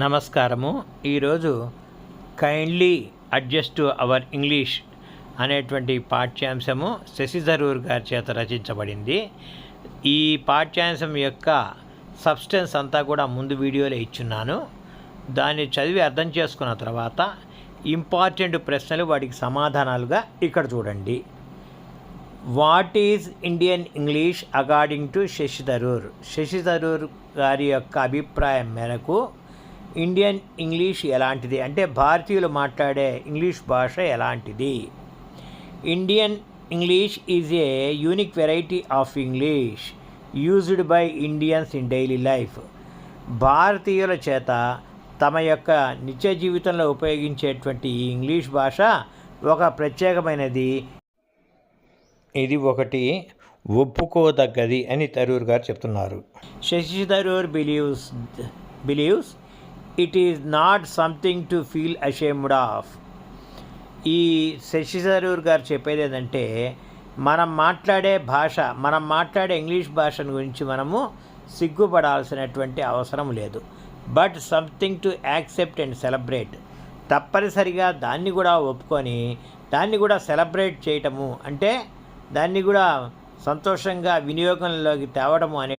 నమస్కారము. ఈరోజు kindly adjust to our English అనేటువంటి పాఠ్యాంశము శశి థరూర్ గారి చేత రచించబడింది. ఈ పాఠ్యాంశం యొక్క సబ్స్టెన్స్ అంతా కూడా ముందు వీడియోలో ఇచ్చున్నాను. దాన్ని చదివి అర్థం చేసుకున్న తర్వాత ఇంపార్టెంట్ ప్రశ్నలు వాటికి సమాధానాలుగా ఇక్కడ చూడండి. What is Indian English according to Shashi Tharoor? Shashi Tharoor గారి యొక్క అభిప్రాయం మేరకు ఇండియన్ ఇంగ్లీష్ ఎలాంటిది అంటే భారతీయులు మాట్లాడే ఇంగ్లీష్ భాష ఎలాంటిది? Indian English is a unique variety of English used by Indians in daily life. భారతీయుల చేత తమ యొక్క నిత్య జీవితంలో ఉపయోగించేటువంటి ఈ ఇంగ్లీష్ భాష ఒక ప్రత్యేకమైనది, ఇది ఒకటి ఒప్పుకోదగ్గది అని థరూర్ గారు చెప్తున్నారు. Shashi Tharoor believes it is not something to feel ashamed of. ఈ శశి థరూర్ గారు చెప్పేది ఏంటంటే మనం మాట్లాడే ఇంగ్లీష్ భాషను గురించి మనము సిగ్గుపడాల్సినటువంటి అవసరం లేదు. But something to accept and celebrate. తప్పనిసరిగా దాన్ని కూడా ఒప్పుకొని దాన్ని కూడా సెలబ్రేట్ చేయటము అంటే దాన్ని కూడా సంతోషంగా వినియోగంలోకి తేవడము అనే